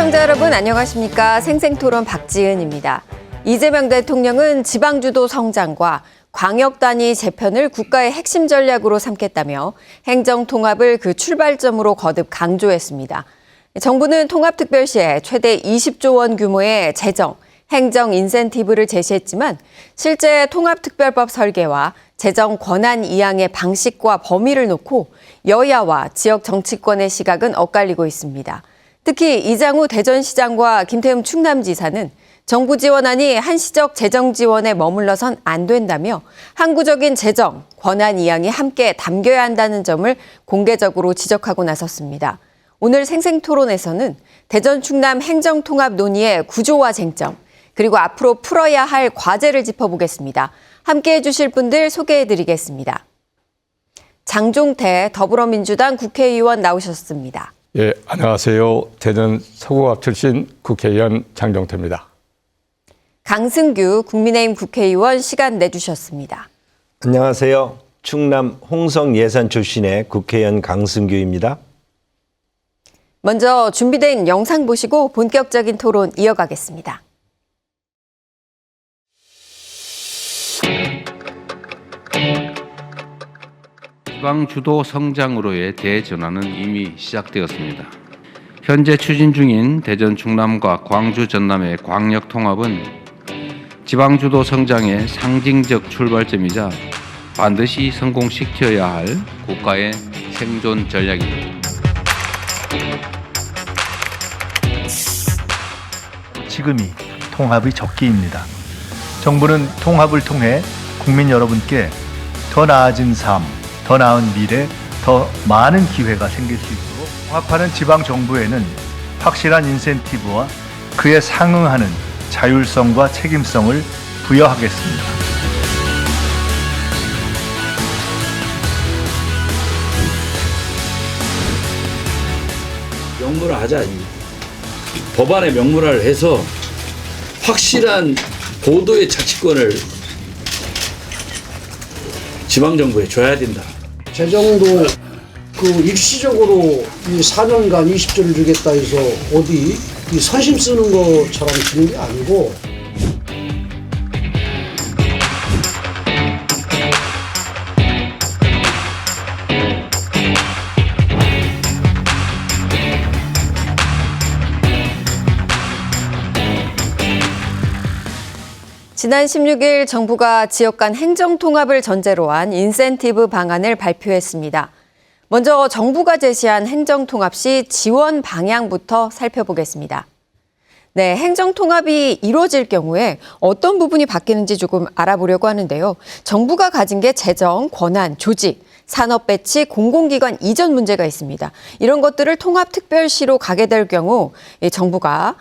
시청자 여러분 안녕하십니까. 생생토론 박지은입니다. 이재명 대통령은 지방주도 성장과 광역단위 재편을 국가의 핵심 전략으로 삼겠다며 행정통합을 그 출발점으로 거듭 강조했습니다. 정부는 통합특별시에 최대 20조 원 규모의 재정, 행정 인센티브를 제시했지만 실제 통합특별법 설계와 재정 권한 이양의 방식과 범위를 놓고 여야와 지역 정치권의 시각은 엇갈리고 있습니다. 특히 이장우 대전시장과 김태흠 충남지사는 정부 지원안이 한시적 재정 지원에 머물러선 안 된다며 항구적인 재정, 권한 이양이 함께 담겨야 한다는 점을 공개적으로 지적하고 나섰습니다. 오늘 생생토론에서는 대전 충남 행정통합 논의의 구조와 쟁점, 그리고 앞으로 풀어야 할 과제를 짚어보겠습니다. 함께해 주실 분들 소개해드리겠습니다. 장종태 더불어민주당 국회의원 나오셨습니다. 예, 안녕하세요. 대전 서구갑 출신 국회의원 장종태입니다. 강승규 국민의힘 국회의원 시간 내주셨습니다. 안녕하세요. 충남 홍성 예산 출신의 국회의원 강승규입니다. 먼저 준비된 영상 보시고 본격적인 토론 이어가겠습니다. 지방주도 성장으로의 대전환은 이미 시작되었습니다. 현재 추진 중인 대전 충남과 광주 전남의 광역 통합은 지방주도 성장의 상징적 출발점이자 반드시 성공시켜야 할 국가의 생존 전략입니다. 지금이 통합의 적기입니다. 정부는 통합을 통해 국민 여러분께 더 나아진 삶, 더 나은 미래, 더 많은 기회가 생길 수 있도록 통합하는 지방정부에는 확실한 인센티브와 그에 상응하는 자율성과 책임성을 부여하겠습니다. 명문화하자. 법안에 명문화를 해서 확실한 고도의 자치권을 지방정부에 줘야 된다. 재정도 일시적으로 이 4년간 20조를 주겠다 해서 어디 이 선심 쓰는 것처럼 주는 게 아니고 지난 16일 정부가 지역 간 행정통합을 전제로 한 인센티브 방안을 발표했습니다. 먼저 정부가 제시한 행정통합 시 지원 방향부터 살펴보겠습니다. 네, 행정통합이 이루어질 경우에 어떤 부분이 바뀌는지 조금 알아보려고 하는데요. 정부가 가진 게 재정, 권한, 조직, 산업 배치, 공공기관 이전 문제가 있습니다. 이런 것들을 통합특별시로 가게 될 경우 정부가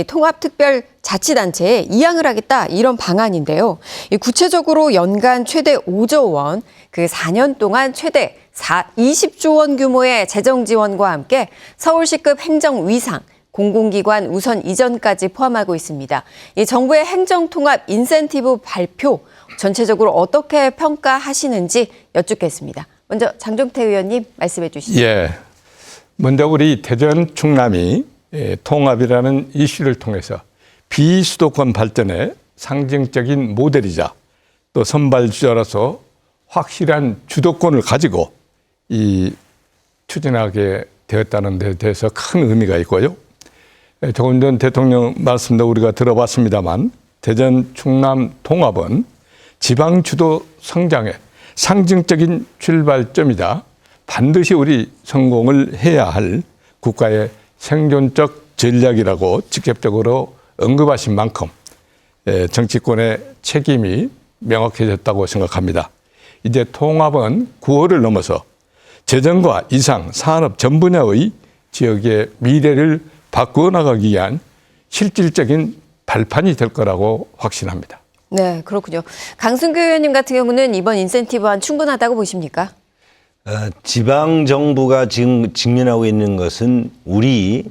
통합특별자치단체에 이양을 하겠다 이런 방안인데요. 구체적으로 연간 최대 5조 원, 그 4년 동안 최대 20조 원 규모의 재정 지원과 함께 서울시급 행정 위상, 공공기관 우선 이전까지 포함하고 있습니다. 이 정부의 행정통합 인센티브 발표 전체적으로 어떻게 평가하시는지 여쭙겠습니다. 먼저 장종태 의원님 말씀해 주시죠. 예, 먼저 우리 대전 충남이 통합이라는 이슈를 통해서 비수도권 발전의 상징적인 모델이자 또 선발주자로서 확실한 주도권을 가지고 추진하게 되었다는 데 대해서 큰 의미가 있고요. 조금 전 대통령 말씀도 우리가 들어봤습니다만 대전 충남 통합은 지방주도 성장의 상징적인 출발점이자 반드시 우리 성공을 해야 할 국가의 생존적 전략이라고 직접적으로 언급하신 만큼 정치권의 책임이 명확해졌다고 생각합니다. 이제 통합은 구호를 넘어서 재정과 이상, 산업 전 분야의 지역의 미래를 바꾸어 나가기 위한 실질적인 발판이 될 거라고 확신합니다. 네, 그렇군요. 강승규 의원님 같은 경우는 이번 인센티브안 충분하다고 보십니까? 지방정부가 지금 직면하고 있는 것은 우리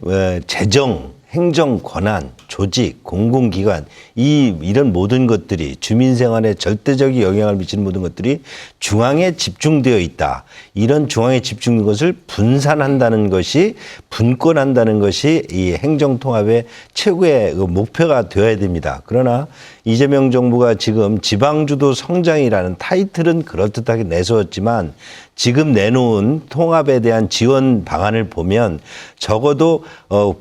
재정, 행정 권한 조직, 공공기관 이런 모든 것들이 주민 생활에 절대적인 영향을 미치는 모든 것들이 중앙에 집중되어 있다. 이런 중앙에 집중된 것을 분산한다는 것이 분권한다는 것이 이 행정통합의 최고의 목표가 되어야 됩니다. 그러나 이재명 정부가 지금 지방주도 성장이라는 타이틀은 그럴듯하게 내세웠지만 지금 내놓은 통합에 대한 지원 방안을 보면 적어도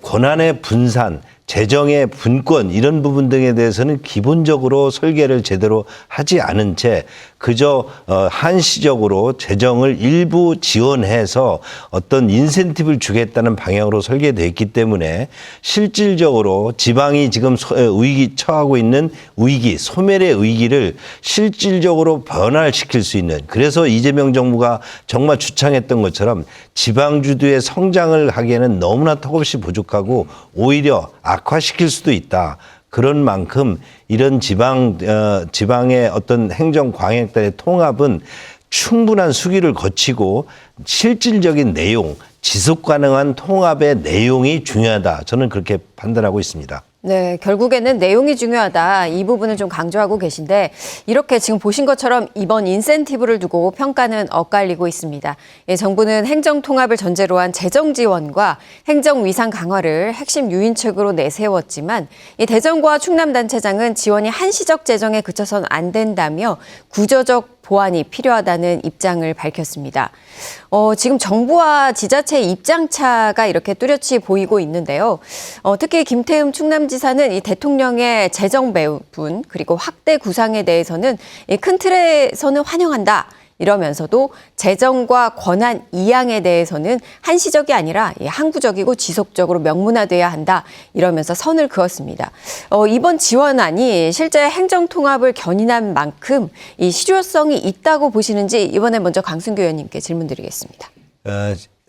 권한의 분산, 재정의 분권 이런 부분 등에 대해서는 기본적으로 설계를 제대로 하지 않은 채 그저 한시적으로 재정을 일부 지원해서 어떤 인센티브를 주겠다는 방향으로 설계되어 있기 때문에 실질적으로 지방이 지금 위기 처하고 있는 위기, 소멸의 위기를 실질적으로 변화시킬 수 있는, 그래서 이재명 정부가 정말 주창했던 것처럼 지방주도의 성장을 하기에는 너무나 턱없이 부족하고 오히려 악화시킬 수도 있다. 그런 만큼 이런 지방의 어떤 행정 광역단의 통합은 충분한 수기를 거치고 실질적인 내용, 지속 가능한 통합의 내용이 중요하다. 저는 그렇게 판단하고 있습니다. 네, 결국에는 내용이 중요하다. 이 부분을 좀 강조하고 계신데 이렇게 지금 보신 것처럼 이번 인센티브를 두고 평가는 엇갈리고 있습니다. 예, 정부는 행정통합을 전제로 한 재정 지원과 행정 위상 강화를 핵심 유인책으로 내세웠지만 이 대전과 충남단체장은 지원이 한시적 재정에 그쳐선 안 된다며 구조적 보완이 필요하다는 입장을 밝혔습니다. 지금 정부와 지자체의 입장차가 이렇게 뚜렷이 보이고 있는데요. 특히 김태흠 충남지사는 이 대통령의 재정 배분 그리고 확대 구상에 대해서는 이 큰 틀에서는 환영한다. 이러면서도 재정과 권한 이양에 대해서는 한시적이 아니라 항구적이고 지속적으로 명문화돼야 한다. 이러면서 선을 그었습니다. 이번 지원안이 실제 행정통합을 견인한 만큼 이 실효성이 있다고 보시는지 이번에 먼저 강승규 의원님께 질문드리겠습니다.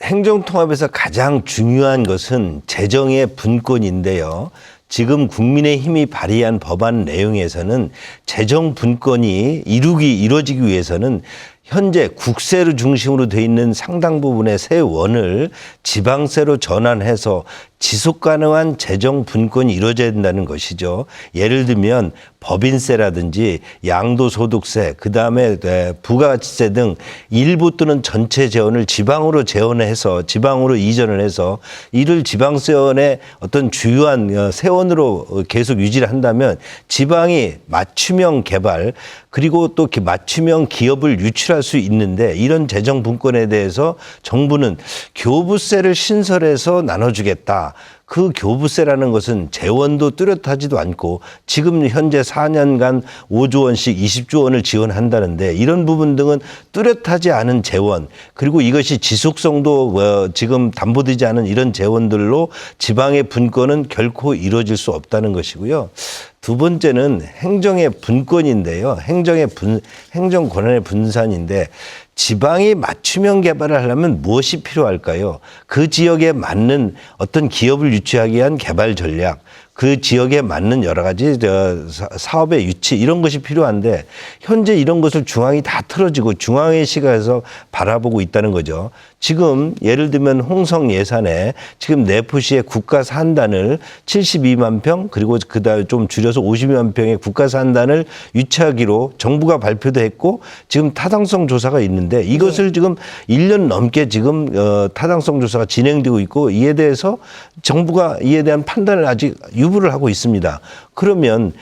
행정통합에서 가장 중요한 것은 재정의 분권인데요. 지금 국민의힘이 발의한 법안 내용에서는 재정 분권이 이루어지기 위해서는 현재 국세를 중심으로 돼 있는 상당 부분의 세원을 지방세로 전환해서 지속 가능한 재정 분권이 이루어져야 된다는 것이죠. 예를 들면 법인세라든지 양도소득세, 그다음에 부가가치세 등 일부 또는 전체 재원을 지방으로 재원해서 지방으로 이전을 해서 이를 지방세원의 어떤 주요한 세원으로 계속 유지를 한다면 지방이 맞춤형 개발 그리고 또 맞춤형 기업을 유출할 수 있는데, 이런 재정 분권에 대해서 정부는 교부세를 신설해서 나눠주겠다. 그 교부세라는 것은 재원도 뚜렷하지도 않고 지금 현재 4년간 5조 원씩 20조 원을 지원한다는데, 이런 부분 등은 뚜렷하지 않은 재원, 그리고 이것이 지속성도 지금 담보되지 않은 이런 재원들로 지방의 분권은 결코 이루어질 수 없다는 것이고요. 두 번째는 행정의 분권인데요. 행정 권한의 분산인데, 지방이 맞춤형 개발을 하려면 무엇이 필요할까요? 그 지역에 맞는 어떤 기업을 유치하기 위한 개발 전략, 그 지역에 맞는 여러 가지 사업의 유치, 이런 것이 필요한데 현재 이런 것을 중앙이 다 틀어지고 중앙의 시각에서 바라보고 있다는 거죠. 지금 예를 들면 홍성 예산에 지금 내포시의 국가 산단을 72만 평, 그리고 그다음에 좀 줄여서 52만 평의 국가 산단을 유치하기로 정부가 발표도 했고 지금 타당성 조사가 있는데, 이것을 지금 1년 넘게 지금 타당성 조사가 진행되고 있고, 이에 대해서 정부가 이에 대한 판단을 아직 유보를 하고 있습니다. 그러면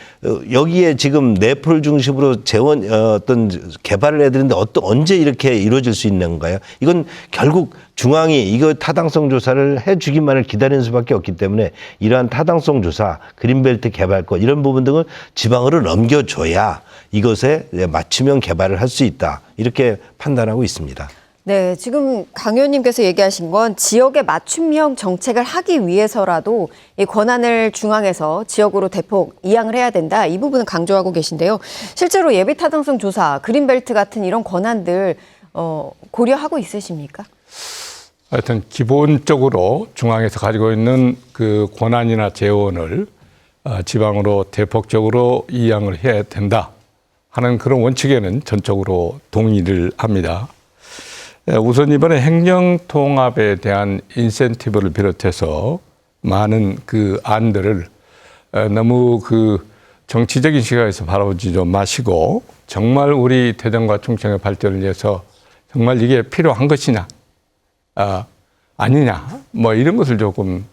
여기에 지금 내포를 중심으로 재원 어떤 개발을 해야 되는데 언제 이렇게 이루어질 수 있는 건가요? 이건 결국 중앙이 이거 타당성 조사를 해주기만을 기다리는 수밖에 없기 때문에 이러한 타당성 조사, 그린벨트 개발권 이런 부분 등을 지방으로 넘겨줘야 이것에 맞춤형 개발을 할 수 있다. 이렇게 판단하고 있습니다. 네, 지금 강 의원님께서 얘기하신 건 지역의 맞춤형 정책을 하기 위해서라도 이 권한을 중앙에서 지역으로 대폭 이양을 해야 된다. 이 부분은 강조하고 계신데요. 실제로 예비 타당성 조사, 그린벨트 같은 이런 권한들 고려하고 있으십니까? 하여튼 기본적으로 중앙에서 가지고 있는 그 권한이나 재원을 지방으로 대폭적으로 이양을 해야 된다 하는 그런 원칙에는 전적으로 동의를 합니다. 우선 이번에 행정통합에 대한 인센티브를 비롯해서 많은 그 안들을 너무 그 정치적인 시각에서 바라보지 좀 마시고 정말 우리 대전과 충청의 발전을 위해서 정말 이게 필요한 것이냐 아니냐 뭐 이런 것을 조금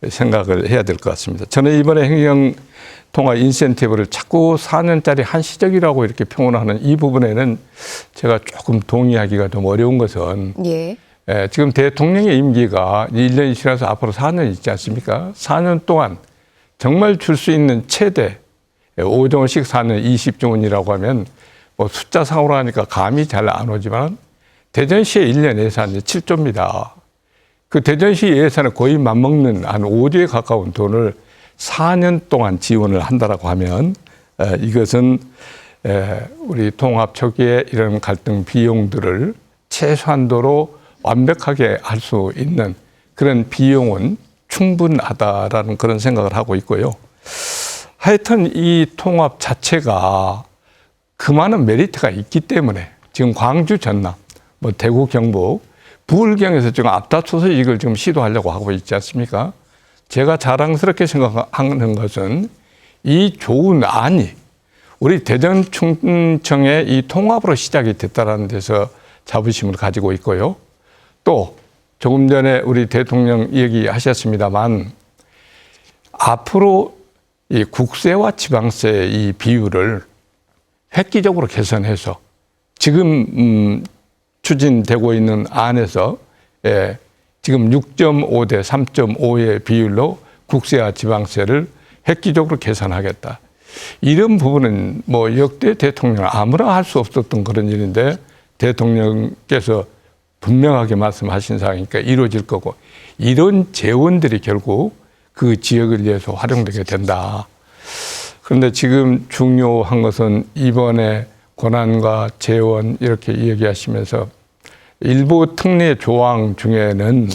생각을 해야 될 것 같습니다. 저는 이번에 행정통합 인센티브를 자꾸 4년짜리 한시적이라고 이렇게 표현하는 이 부분에는 제가 조금 동의하기가 좀 어려운 것은 예. 지금 대통령의 임기가 1년이 지나서 앞으로 4년 있지 않습니까? 4년 동안 정말 줄 수 있는 최대 5조 원씩 4년 20조 원이라고 하면 뭐 숫자상으로 하니까 감이 잘 안 오지만 대전시의 1년 예산이 7조입니다. 그 대전시 예산을 거의 맞먹는 한 5조에 가까운 돈을 4년 동안 지원을 한다라고 하면 이것은 우리 통합 초기에 이런 갈등 비용들을 최소한도로 완벽하게 할 수 있는 그런 비용은 충분하다라는 그런 생각을 하고 있고요. 하여튼 이 통합 자체가 그 많은 메리트가 있기 때문에 지금 광주, 전남, 뭐 대구, 경북, 부울경에서 지금 앞다퉈서 이걸 지금 시도하려고 하고 있지 않습니까? 제가 자랑스럽게 생각하는 것은 이 좋은 안이 우리 대전 충청의 이 통합으로 시작이 됐다는 데서 자부심을 가지고 있고요. 또 조금 전에 우리 대통령 얘기하셨습니다만 앞으로 이 국세와 지방세 이 비율을 획기적으로 개선해서 지금 추진되고 있는 안에서 지금 6.5 대 3.5의 비율로 국세와 지방세를 획기적으로 개선하겠다. 이런 부분은 뭐 역대 대통령 아무나 할 수 없었던 그런 일인데 대통령께서 분명하게 말씀하신 사항이니까 이루어질 거고 이런 재원들이 결국 그 지역을 위해서 활용되게 된다. 그런데 지금 중요한 것은 이번에 권한과 재원 이렇게 얘기하시면서 일부 특례 조항 중에는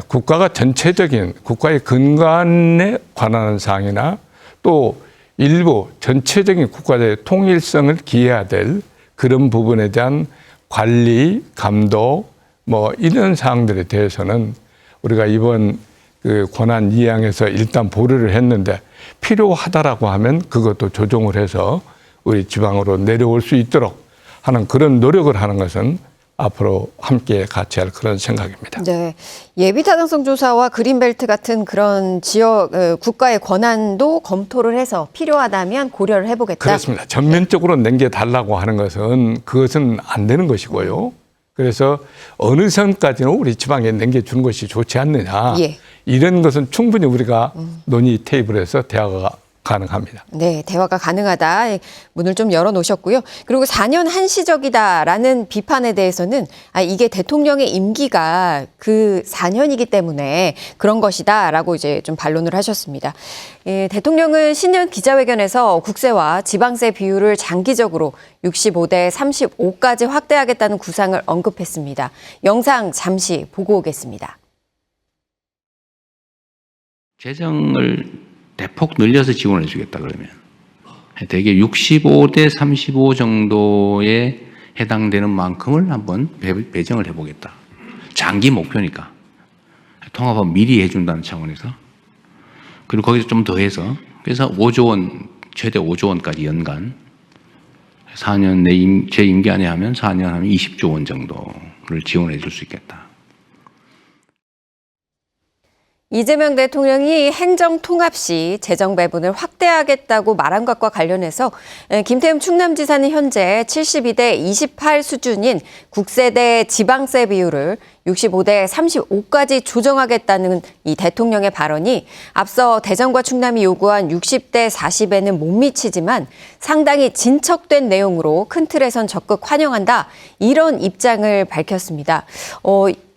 국가가 전체적인 국가의 근간에 관한 사항이나 또 일부 전체적인 국가의 통일성을 기해야 될 그런 부분에 대한 관리, 감독 뭐 이런 사항들에 대해서는 우리가 이번 그 권한 이양에서 일단 보류를 했는데 필요하다라고 하면 그것도 조정을 해서 우리 지방으로 내려올 수 있도록 하는 그런 노력을 하는 것은 앞으로 함께 같이 할 그런 생각입니다. 네, 예비 타당성 조사와 그린벨트 같은 그런 지역 국가의 권한도 검토를 해서 필요하다면 고려를 해보겠다. 그렇습니다. 전면적으로 남겨달라고 하는 것은 그것은 안 되는 것이고요. 그래서 어느 선까지는 우리 지방에 남겨주는 것이 좋지 않느냐. 예. 이런 것은 충분히 우리가 논의 테이블에서 대화가 가능합니다. 네, 대화가 가능하다. 문을 좀 열어놓으셨고요. 그리고 4년 한시적이다라는 비판에 대해서는 이게 대통령의 임기가 그 4년이기 때문에 그런 것이다라고 이제 좀 반론을 하셨습니다. 대통령은 신년 기자회견에서 국세와 지방세 비율을 장기적으로 65대 35까지 확대하겠다는 구상을 언급했습니다. 영상 잠시 보고 오겠습니다. 재정을 대폭 늘려서 지원해 주겠다 그러면 대개 65대 35 정도에 해당되는 만큼을 한번 배정을 해보겠다. 장기 목표니까. 통합은 미리 해준다는 차원에서. 그리고 거기서 좀 더해서 그래서 5조 원, 최대 5조 원까지 연간 4년 내 제 임기 안에 하면 4년 하면 20조 원 정도를 지원해 줄 수 있겠다. 이재명 대통령이 행정 통합 시 재정 배분을 확대하겠다고 말한 것과 관련해서 김태흠 충남지사는 현재 72대 28 수준인 국세 대 지방세 비율을 65대 35까지 조정하겠다는 이 대통령의 발언이 앞서 대전과 충남이 요구한 60대 40에는 못 미치지만 상당히 진척된 내용으로 큰 틀에선 적극 환영한다. 이런 입장을 밝혔습니다.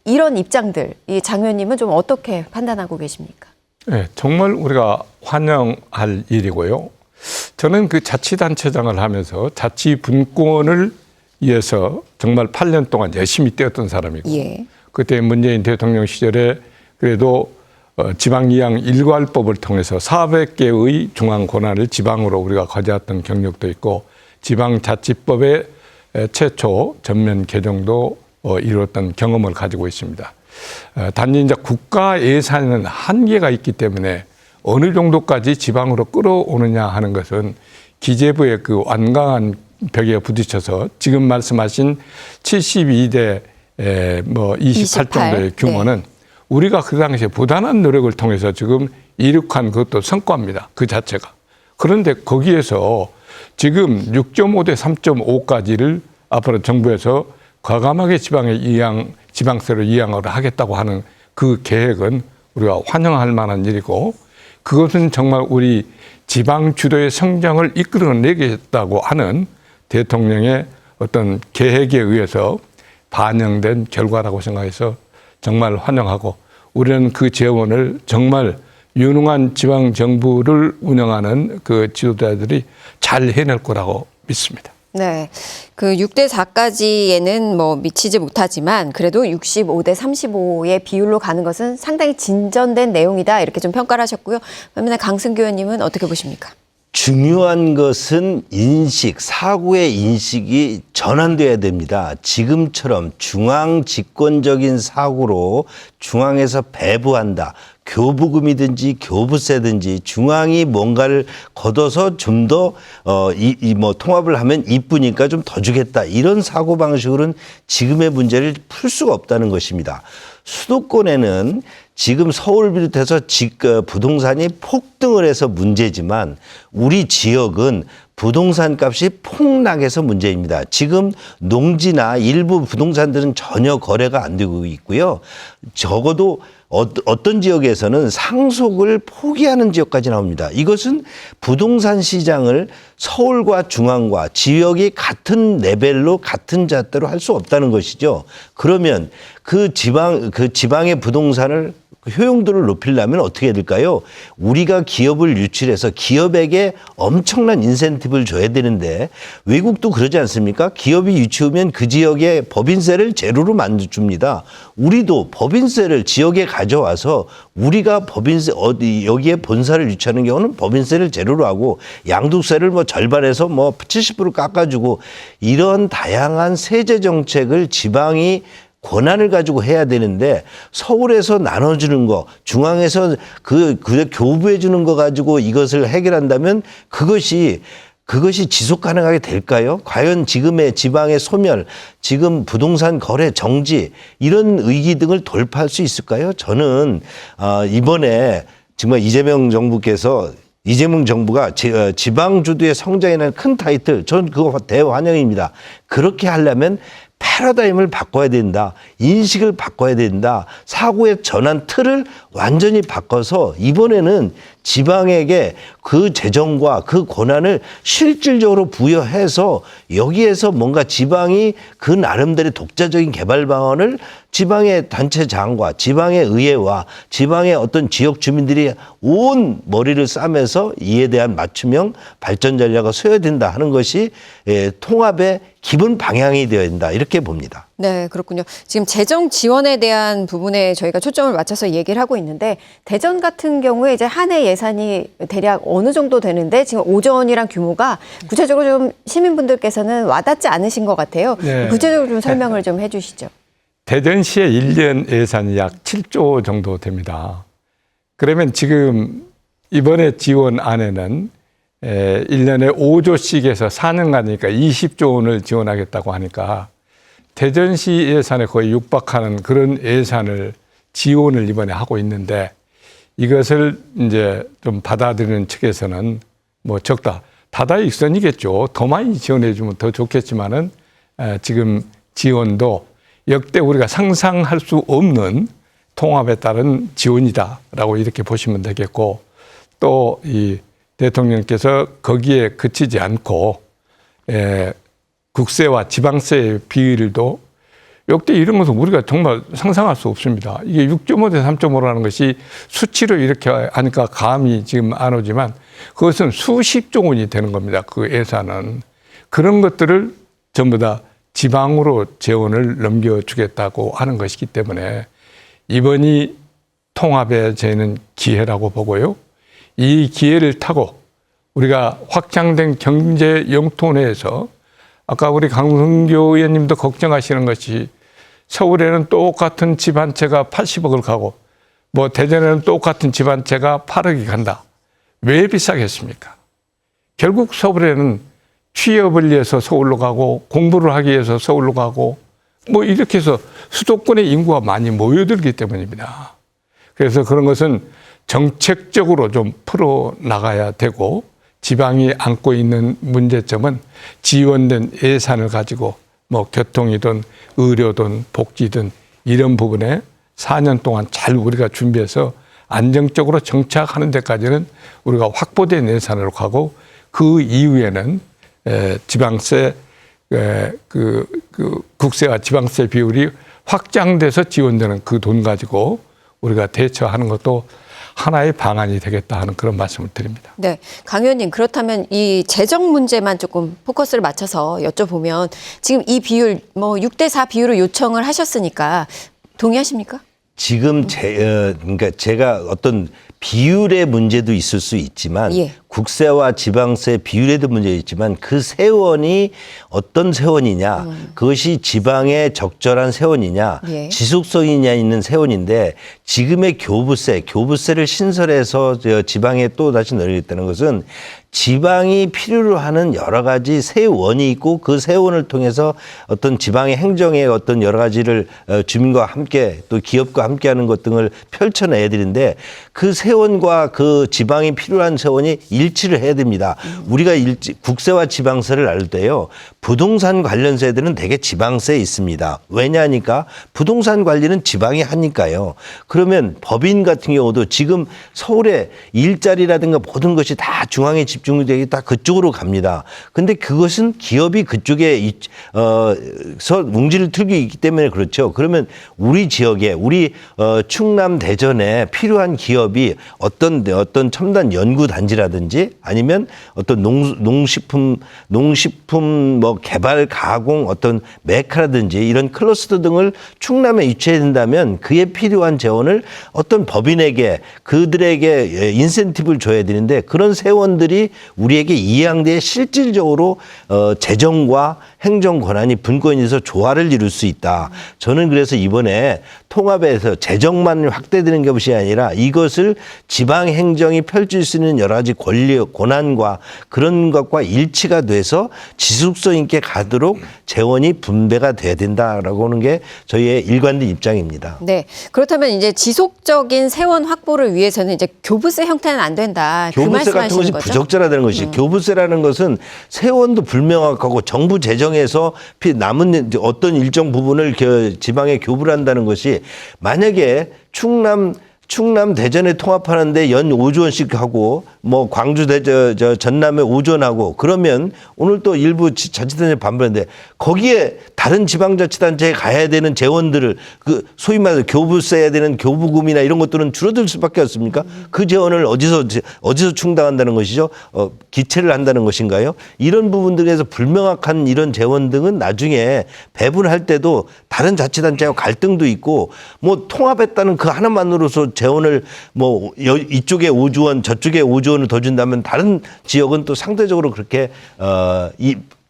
이런 입장들, 이 장 의원님은 좀 어떻게 판단하고 계십니까? 네, 정말 우리가 환영할 일이고요. 저는 그 자치단체장을 하면서 자치 분권을 위해서 정말 8년 동안 열심히 뛰었던 사람이고 예. 그때 문재인 대통령 시절에 그래도 지방이양 일괄법을 통해서 400개의 중앙 권한을 지방으로 우리가 가져왔던 경력도 있고 지방자치법의 최초 전면 개정도 이루었던 경험을 가지고 있습니다. 단지 이제 국가 예산에는 한계가 있기 때문에 어느 정도까지 지방으로 끌어오느냐 하는 것은 기재부의 그 완강한 벽에 부딪혀서 지금 말씀하신 72대 28 정도의 규모는 우리가 그 당시에 부단한 노력을 통해서 지금 이룩한 그것도 성과입니다. 그 자체가. 그런데 거기에서 지금 6.5대 3.5까지를 앞으로 정부에서 과감하게 지방세로 이양을 하겠다고 하는 그 계획은 우리가 환영할 만한 일이고, 그것은 정말 우리 지방 주도의 성장을 이끌어내겠다고 하는 대통령의 어떤 계획에 의해서 반영된 결과라고 생각해서 정말 환영하고, 우리는 그 재원을 정말 유능한 지방 정부를 운영하는 그 지도자들이 잘 해낼 거라고 믿습니다. 네. 그 6대 4까지에는 뭐 미치지 못하지만 그래도 65대 35의 비율로 가는 것은 상당히 진전된 내용이다, 이렇게 좀 평가를 하셨고요. 반면에 강승규 의원님은 어떻게 보십니까? 중요한 것은 인식, 사고의 인식이 전환돼야 됩니다. 지금처럼 중앙 집권적인 사고로 중앙에서 배부한다. 교부금이든지 교부세든지 중앙이 뭔가를 걷어서 좀 더 통합을 하면 이쁘니까 좀 더 주겠다. 이런 사고 방식으로는 지금의 문제를 풀 수가 없다는 것입니다. 수도권에는 지금 서울 비롯해서 부동산이 폭등을 해서 문제지만 우리 지역은 부동산 값이 폭락해서 문제입니다. 지금 농지나 일부 부동산들은 전혀 거래가 안 되고 있고요. 적어도 어떤 지역에서는 상속을 포기하는 지역까지 나옵니다. 이것은 부동산 시장을 서울과 중앙과 지역이 같은 레벨로 같은 잣대로 할 수 없다는 것이죠. 그러면 그 지방의 부동산을 효용도를 높이려면 어떻게 해야 될까요? 우리가 기업을 유치해서 기업에게 엄청난 인센티브를 줘야 되는데, 외국도 그러지 않습니까? 기업이 유치하면 그 지역에 법인세를 제로로 만들어줍니다. 우리도 법인세를 지역에 가져와서 우리가 법인세 여기에 본사를 유치하는 경우는 법인세를 제로로 하고 양도세를 절반에서 70% 깎아주고, 이런 다양한 세제 정책을 지방이 권한을 가지고 해야 되는데, 서울에서 나눠주는 거, 중앙에서 그 교부해 주는 거 가지고 이것을 해결한다면 그것이 지속 가능하게 될까요? 과연 지금의 지방의 소멸, 지금 부동산 거래 정지, 이런 위기 등을 돌파할 수 있을까요? 저는 이번에 정말 이재명 정부가 지방 주도의 성장이라는 큰 타이틀, 저는 그거 대환영입니다. 그렇게 하려면 패러다임을 바꿔야 된다. 인식을 바꿔야 된다. 사고의 전환 틀을 완전히 바꿔서 이번에는 지방에게 그 재정과 그 권한을 실질적으로 부여해서 여기에서 뭔가 지방이 그 나름대로의 독자적인 개발 방안을 지방의 단체장과 지방의 의회와 지방의 어떤 지역 주민들이 온 머리를 싸매서 이에 대한 맞춤형 발전 전략을 세워야 된다 하는 것이 통합의 기본 방향이 되어야 된다, 이렇게 봅니다. 네, 그렇군요. 지금 재정 지원에 대한 부분에 저희가 초점을 맞춰서 얘기를 하고 있는데, 대전 같은 경우에 이제 한 해 예산이 대략 어느 정도 되는데 지금 5조 원이란 규모가 구체적으로 좀 시민분들께서는 와닿지 않으신 것 같아요. 네. 구체적으로 좀 설명을 좀 해주시죠. 대전시의 1년 예산이 약 7조 정도 됩니다. 그러면 지금 이번에 지원 안에는 1년에 5조씩에서 4년간이니까 20조 원을 지원하겠다고 하니까 대전시 예산에 거의 육박하는 그런 예산을 지원을 이번에 하고 있는데, 이것을 이제 좀 받아들이는 측에서는 적다. 다다익선이겠죠. 더 많이 지원해 주면 더 좋겠지만은 지금 지원도 역대 우리가 상상할 수 없는 통합에 따른 지원이다라고 이렇게 보시면 되겠고, 또 이 대통령께서 거기에 그치지 않고 국세와 지방세의 비율도 역대 이런 것은 우리가 정말 상상할 수 없습니다. 이게 6.5대 3.5라는 것이 수치로 이렇게 하니까 감이 지금 안 오지만 그것은 수십조 원이 되는 겁니다. 그 예산은. 그런 것들을 전부 다 지방으로 재원을 넘겨주겠다고 하는 것이기 때문에 이번이 통합의 저희는 기회라고 보고요. 이 기회를 타고 우리가 확장된 경제 영토 내에서 아까 우리 강승규 의원님도 걱정하시는 것이 서울에는 똑같은 집 한 채가 80억을 가고 뭐 대전에는 똑같은 집안채가 8억이 간다. 왜 비싸게 했습니까? 결국 서울에는 취업을 위해서 서울로 가고 공부를 하기 위해서 서울로 가고 뭐 이렇게 해서 수도권의 인구가 많이 모여들기 때문입니다. 그래서 그런 것은 정책적으로 좀 풀어나가야 되고 지방이 안고 있는 문제점은 지원된 예산을 가지고 뭐 교통이든 의료든 복지든 이런 부분에 4년 동안 잘 우리가 준비해서 안정적으로 정착하는 데까지는 우리가 확보된 예산으로 가고 그 이후에는 지방세 국세와 지방세 비율이 확장돼서 지원되는 그 돈 가지고 우리가 대처하는 것도 하나의 방안이 되겠다 하는 그런 말씀을 드립니다. 네, 강 의원님 그렇다면 이 재정 문제만 조금 포커스를 맞춰서 여쭤보면 지금 이 비율 뭐 6대4 비율을 요청을 하셨으니까 동의하십니까? 지금 그러니까 제가 어떤 비율의 문제도 있을 수 있지만 예. 국세와 지방세 비율에도 문제가 있지만 그 세원이 어떤 세원이냐 그것이 지방에 적절한 세원이냐 예. 지속성이냐 있는 세원인데 지금의 교부세를 신설해서 지방에 또 다시 넣겠다는 것은 지방이 필요로 하는 여러 가지 세원이 있고 그 세원을 통해서 어떤 지방의 행정의 어떤 여러 가지를 주민과 함께 또 기업과 함께하는 것 등을 펼쳐내야 되는데 그 세원과 그 지방이 필요한 세원이 일치를 해야 됩니다. 우리가 국세와 지방세를 나눌 때요. 부동산 관련 세들은 대개 지방세에 있습니다. 왜냐하니까 부동산 관리는 지방이 하니까요. 그러면 법인 같은 경우도 지금 서울에 일자리라든가 모든 것이 다 중앙에 집중되기 다 그쪽으로 갑니다. 근데 그것은 기업이 그쪽에 서 뭉지를 틀고 있기 때문에 그렇죠. 그러면 우리 지역에 우리 충남 대전에 필요한 기업이 어떤 첨단 연구 단지라든지 아니면 어떤 농식품 뭐 개발 가공 어떤 메카라든지 이런 클러스터 등을 충남에 유치해야 된다면 그에 필요한 재원을 어떤 법인에게 그들에게 인센티브를 줘야 되는데 그런 세원들이 우리에게 이해한데 실질적으로 재정과 행정 권한이 분권이 돼서 조화를 이룰 수 있다. 저는 그래서 이번에 통합에서 재정만 확대되는 것이 아니라 이것을 지방 행정이 펼칠 수 있는 여러 가지 권리, 권한과 그런 것과 일치가 돼서 지속성 있게 가도록 재원이 분배가 돼야 된다라고 하는 게 저희의 일관된 입장입니다. 네, 그렇다면 이제 지속적인 세원 확보를 위해서는 이제 교부세 형태는 안 된다. 그 교부세 같은 말씀하시는 것이 거죠? 부적절하다는 것이 교부세라는 것은 세원도 불명확하고 정부 재정에서 남은 어떤 일정 부분을 지방에 교부를 한다는 것이 만약에 충남 대전에 통합하는데 연 5조 원씩 하고 뭐 광주 전남에 5조 원 하고 그러면 오늘 또 일부 자치단체 반발했는데 거기에 다른 지방자치단체에 가야 되는 재원들을 그 소위 말해서 교부세야 되는 교부금이나 이런 것들은 줄어들 수밖에 없습니까? 그 재원을 어디서 충당한다는 것이죠? 기체를 한다는 것인가요? 이런 부분들에서 불명확한 이런 재원 등은 나중에 배분할 때도 다른 자치단체와 갈등도 있고 뭐 통합했다는 그 하나만으로서 재원을 뭐 이쪽에 5조 원 저쪽에 5조 원을 더 준다면 다른 지역은 또 상대적으로 그렇게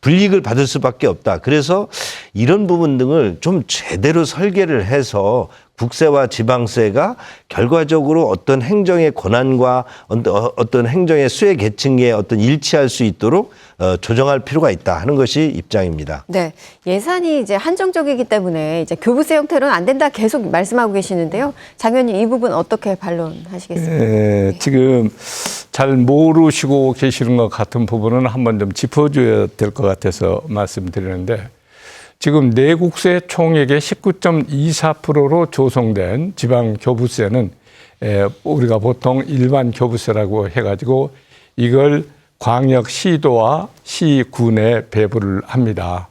불이익을 받을 수밖에 없다. 그래서 이런 부분 등을 좀 제대로 설계를 해서 국세와 지방세가 결과적으로 어떤 행정의 권한과 어떤 행정의 수혜 계층에 어떤 일치할 수 있도록 조정할 필요가 있다 하는 것이 입장입니다. 네, 예산이 이제 한정적이기 때문에 이제 교부세 형태로는 안 된다 계속 말씀하고 계시는데요. 장 의원님 이 부분 어떻게 반론하시겠습니까? 네, 지금 잘 모르시고 계시는 것 같은 부분은 한번 좀 짚어줘야 될 것 같아서 말씀드리는데 지금 내국세 총액의 19.24%로 조성된 지방 교부세는 우리가 보통 일반 교부세라고 해가지고 이걸 광역 시도와 시군에 배부를 합니다.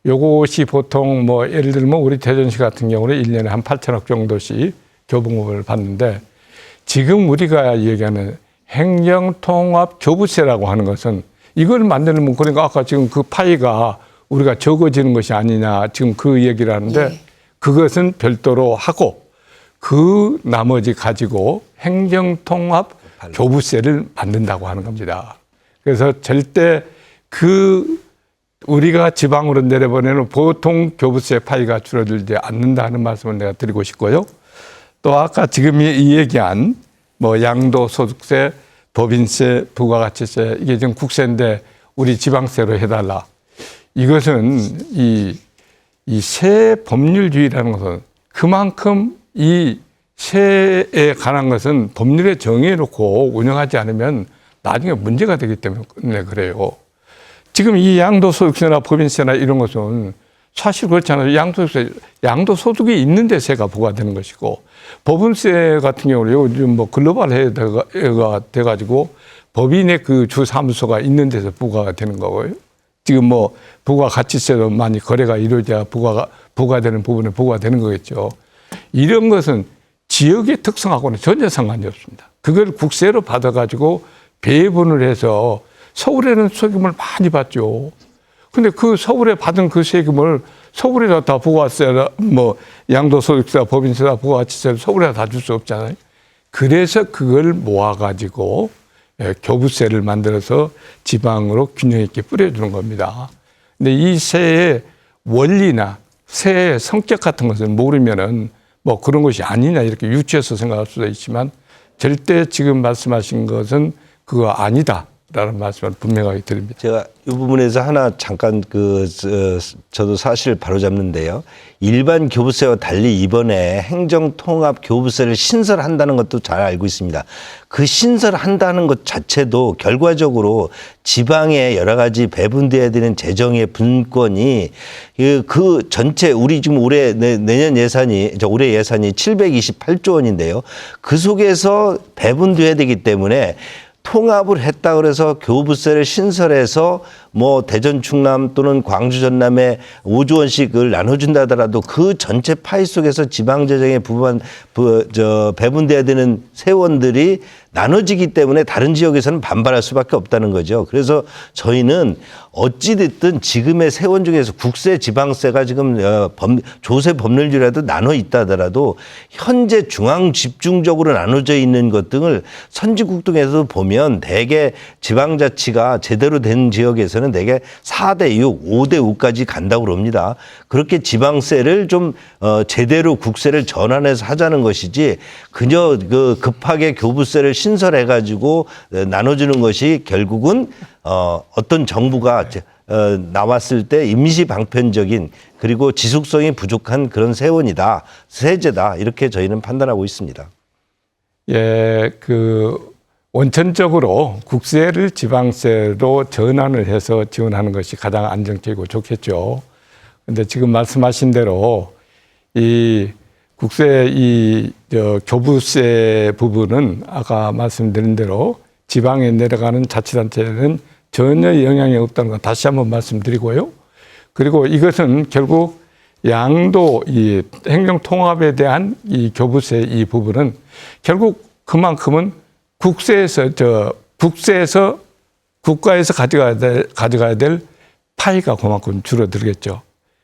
요것이 보통 뭐 예를 들면 우리 대전시 같은 경우는 1년에 한 8천억 정도씩 교부금을 받는데 지금 우리가 얘기하는 행정통합 교부세라고 하는 것은 이걸 만들면 그러니까 아까 지금 그 파이가 우리가 적어지는 것이 아니냐 지금 그 얘기를 하는데 예. 그것은 별도로 하고 그 나머지 가지고 행정통합 교부세를 만든다고 하는 겁니다. 그래서 절대 우리가 지방으로 내려보내는 보통 교부세 파이가 줄어들지 않는다는 말씀을 내가 드리고 싶고요. 또 아까 지금 이 얘기한 뭐 양도소득세, 법인세, 부가가치세 이게 지금 국세인데 우리 지방세로 해달라. 이것은 이 세 법률주의라는 것은 그만큼 이 세에 관한 것은 법률에 정해놓고 운영하지 않으면 나중에 문제가 되기 때문에 그래요. 지금 이 양도소득세나 법인세나 이런 것은 사실 그렇잖아요. 양도소득이 있는데 세가 부과되는 것이고, 법인세 같은 경우는 요즘 뭐 글로벌화가 돼가지고 법인의 그 주사무소가 있는 데서 부과가 되는 거고요. 지금 뭐 부가가치세도 많이 거래가 이루어져야 부과되는 부분에 부과되는 거겠죠. 이런 것은 지역의 특성하고는 전혀 상관이 없습니다. 그걸 국세로 받아가지고 배분을 해서 서울에는 세금을 많이 받죠. 근데 그 서울에 받은 그 세금을 서울에다 다 부가세나 뭐 양도소득세나 법인세나 부가가치세를 서울에다 다 줄 수 없잖아요. 그래서 그걸 모아가지고 교부세를 만들어서 지방으로 균형 있게 뿌려주는 겁니다. 근데 이 세의 원리나 세의 성격 같은 것을 모르면은 뭐 그런 것이 아니냐 이렇게 유추해서 생각할 수도 있지만 절대 지금 말씀하신 것은 그거 아니다라는 말씀을 분명하게 드립니다. 제가 이 부분에서 하나 잠깐 저도 사실 바로잡는데요. 일반 교부세와 달리 이번에 행정통합교부세를 신설한다는 것도 잘 알고 있습니다. 그 신설한다는 것 자체도 결과적으로 지방에 여러 가지 배분돼야 되는 재정의 분권이 그 전체 우리 지금 올해 내년 예산이 올해 예산이 728조 원인데요. 그 속에서 배분돼야 되기 때문에 통합을 했다 그래서 교부세를 신설해서 뭐 대전 충남 또는 광주 전남에 5조 원씩을 나눠준다 하더라도 그 전체 파이 속에서 지방 재정의 배분돼야 되는 세원들이 나눠지기 때문에 다른 지역에서는 반발할 수밖에 없다는 거죠. 그래서 저희는 어찌됐든 지금의 세원 중에서 국세, 지방세가 지금 조세 법률주라도 나눠 있다 하더라도 현재 중앙 집중적으로 나눠져 있는 것 등을 선진국 등에서 보면 대개 지방자치가 제대로 된 지역에서는 대개 4대 6, 5대 5까지 간다고 그럽니다. 그렇게 지방세를 좀 제대로 국세를 전환해서 하자는 것이지 그저 급하게 교부세를 신설해가지고 나눠주는 것이 결국은 어떤 정부가 나왔을 때 임시 방편적인 그리고 지속성이 부족한 그런 세원이다, 세제다 이렇게 저희는 판단하고 있습니다. 예, 원천적으로 국세를 지방세로 전환을 해서 지원하는 것이 가장 안정적이고 좋겠죠. 그런데 지금 말씀하신 대로 이 국세 교부세 부분은 아까 말씀드린 대로 지방에 내려가는 자치단체는 전혀 영향이 없다는 건 다시 한번 말씀드리고요. 그리고 이것은 결국 이 행정통합에 대한 이 교부세 이 부분은 결국 그만큼은 국가에서 가져가야 될 파이가 그만큼 줄어들겠죠.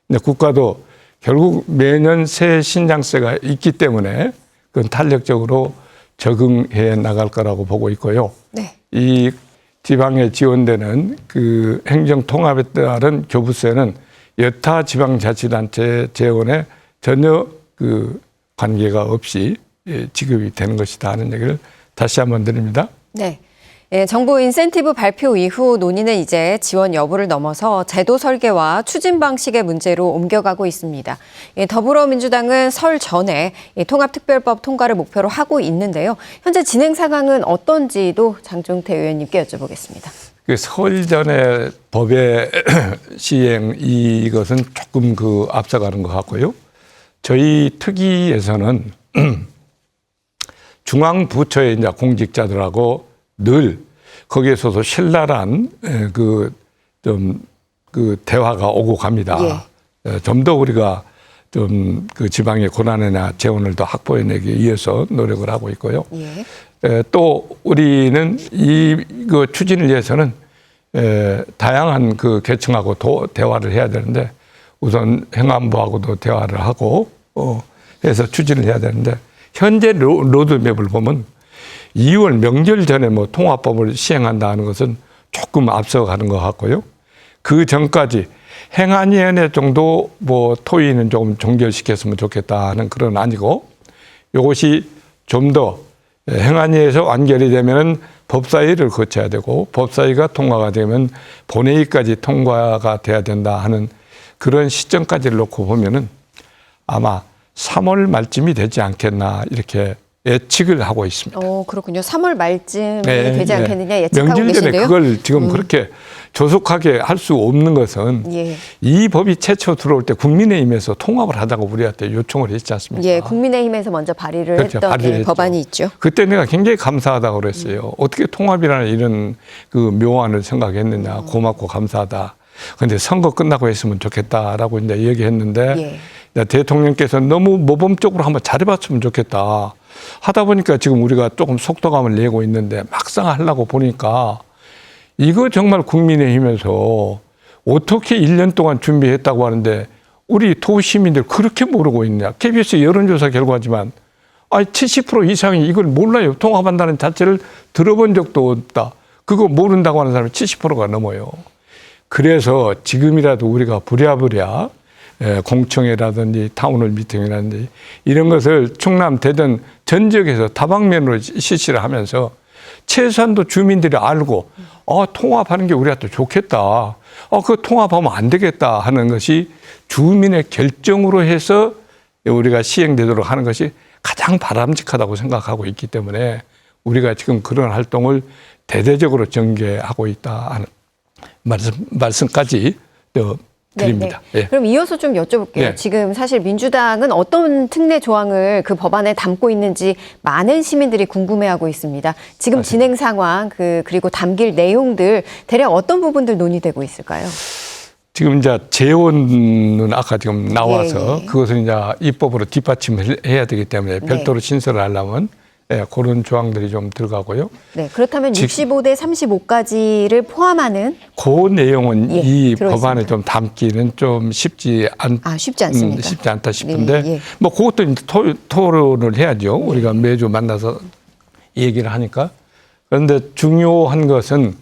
근데 국가도 결국 매년 세 신장세가 있기 때문에 그건 탄력적으로 적응해 나갈 거라고 보고 있고요. 네. 이 지방에 지원되는 그 행정통합에 따른 교부세는 여타 지방자치단체 재원에 전혀 그 관계가 없이 지급이 되는 것이다 하는 얘기를 다시 한번 드립니다. 네. 예, 정부 인센티브 발표 이후 논의는 이제 지원 여부를 넘어서 제도 설계와 추진 방식의 문제로 옮겨가고 있습니다. 예, 더불어민주당은 설 전에 통합특별법 통과를 목표로 하고 있는데요. 현재 진행 상황은 어떤지도 장종태 의원님께 여쭤보겠습니다. 설 전에 법의 시행 이것은 조금 앞서가는 것 같고요. 저희 특위에서는 중앙부처의 이제 공직자들하고 늘 거기에서도 신랄한 대화가 오고 갑니다. 예. 좀 더 우리가 그 지방의 고난이나 재원을 더 확보해내기 위해서 노력을 하고 있고요. 예. 또 우리는 이거 추진을 위해서는 다양한 계층하고 대화를 해야 되는데 우선 행안부하고도 대화를 하고 해서 추진을 해야 되는데 현재 로드맵을 보면 2월 명절 전에 통합법을 시행한다는 것은 조금 앞서가는 것 같고요. 그 전까지 행안위원회 정도 토의는 조금 종결시켰으면 좋겠다는 그런 아니고 이것이 좀 더 행안위에서 완결이 되면은 법사위를 거쳐야 되고 법사위가 통과가 되면 본회의까지 통과가 돼야 된다 하는 그런 시점까지를 놓고 보면은 아마 3월 말쯤이 되지 않겠나 이렇게 예측을 하고 있습니다. 그렇군요. 3월 말쯤이 네, 되지 네. 않겠느냐 예측하고 명절 전에 계신데요. 그걸 지금 그렇게 조속하게 할 수 없는 것은 예. 이 법이 최초 들어올 때 국민의힘에서 통합을 하자고 우리한테 요청을 했지 않습니까? 예, 국민의힘에서 먼저 발의를 그렇죠. 했던 발의를 했죠. 법안이 있죠. 그때 내가 굉장히 감사하다고 그랬어요. 어떻게 통합이라는 이런 그 묘안을 생각했느냐. 고맙고 감사하다. 근데 선거 끝나고 했으면 좋겠다라고 이제 얘기했는데 대통령께서 너무 모범적으로 한번 잘해봤으면 좋겠다. 하다 보니까 지금 우리가 조금 속도감을 내고 있는데 막상 하려고 보니까 이거 정말 국민의힘에서 어떻게 1년 동안 준비했다고 하는데 우리 도시민들 그렇게 모르고 있냐. KBS 여론조사 결과지만 70% 이상이 이걸 몰라요. 통합한다는 자체를 들어본 적도 없다. 그거 모른다고 하는 사람이 70%가 넘어요. 그래서 지금이라도 우리가 부랴부랴 공청회라든지 타운홀 미팅이라든지 이런 것을 충남, 대전 전 지역에서 다방면으로 실시를 하면서 최소한도 주민들이 알고 통합하는 게 우리한테 좋겠다. 그 통합하면 안 되겠다 하는 것이 주민의 결정으로 해서 우리가 시행되도록 하는 것이 가장 바람직하다고 생각하고 있기 때문에 우리가 지금 그런 활동을 대대적으로 전개하고 있다 하는 말씀까지 드립니다. 네. 그럼 이어서 좀 여쭤볼게요. 지금 사실 민주당은 어떤 특례 조항을 그 법안에 담고 있는지 많은 시민들이 궁금해하고 있습니다. 지금 맞습니다. 진행 상황 그리고 담길 내용들 대략 어떤 부분들 논의되고 있을까요? 지금 이제 재원은 아까 지금 나와서 그것을 이제 입법으로 뒷받침을 해야 되기 때문에 별도로 신설을 하려면 그런 조항들이 좀 들어가고요. 네, 그렇다면 65대 35까지를 포함하는 그 내용은 이 들어있습니다. 법안에 좀 담기는 좀 쉽지 않습니다. 쉽지 않다 싶은데 뭐 그것도 이제 토론을 해야죠. 우리가 매주 만나서 얘기를 하니까. 그런데 중요한 것은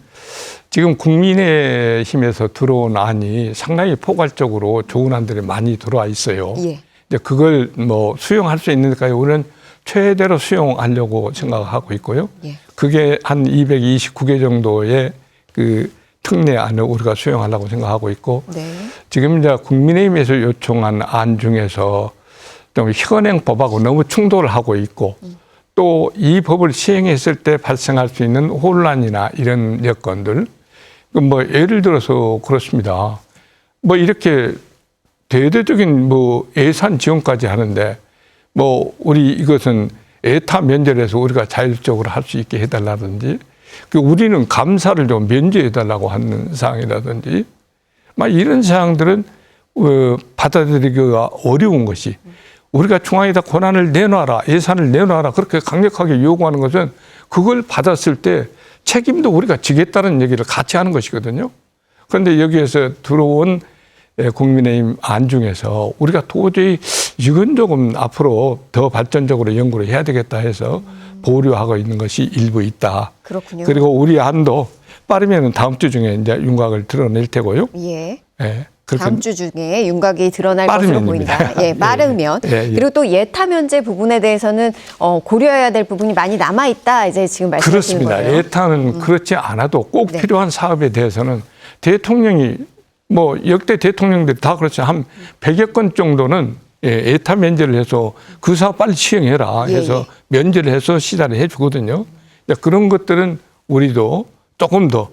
지금 국민의힘에서 들어온 안이 상당히 포괄적으로 좋은 안들이 많이 들어와 있어요. 이제 그걸 뭐 수용할 수 있는 데까지 우리는 최대로 수용하려고 생각하고 있고요. 그게 한 229개 정도의 그 특례안을 우리가 수용하려고 생각하고 있고 지금 이제 국민의힘에서 요청한 안 중에서 좀 현행 법하고 너무 충돌을 하고 있고 또 이 법을 시행했을 때 발생할 수 있는 혼란이나 이런 여건들 뭐 예를 들어서 그렇습니다. 뭐 이렇게 대대적인 뭐 예산 지원까지 하는데 뭐 우리 이것은 에타 면제해서 우리가 자율적으로 할 수 있게 해달라든지 우리는 감사를 좀 면제해달라고 하는 사항이라든지 막 이런 사항들은 받아들이기가 어려운 것이 우리가 중앙에다 권한을 내놔라 예산을 내놔라 그렇게 강력하게 요구하는 것은 그걸 받았을 때 책임도 우리가 지겠다는 얘기를 같이 하는 것이거든요. 그런데 여기에서 들어온 국민의힘 안 중에서 우리가 도저히 이건 조금 앞으로 더 발전적으로 연구를 해야 되겠다 해서 보류하고 있는 것이 일부 있다. 그렇군요. 그리고 우리 안도 빠르면 다음 주 중에 이제 윤곽을 드러낼 테고요. 다음 주 중에 윤곽이 드러날 것으로 보인다. 빠르면. 그리고 또 예타 면제 부분에 대해서는 고려해야 될 부분이 많이 남아 있다. 이제 지금 말씀하시는 거예요. 그렇습니다. 예타는 그렇지 않아도 꼭 필요한 사업에 대해서는 대통령이 뭐 역대 대통령들이 다 그렇죠. 한 100여 건 정도는 예타 면제를 해서 그 사업 빨리 시행해라 해서 면제를 해서 시달을 해주거든요. 그런 것들은 우리도 조금 더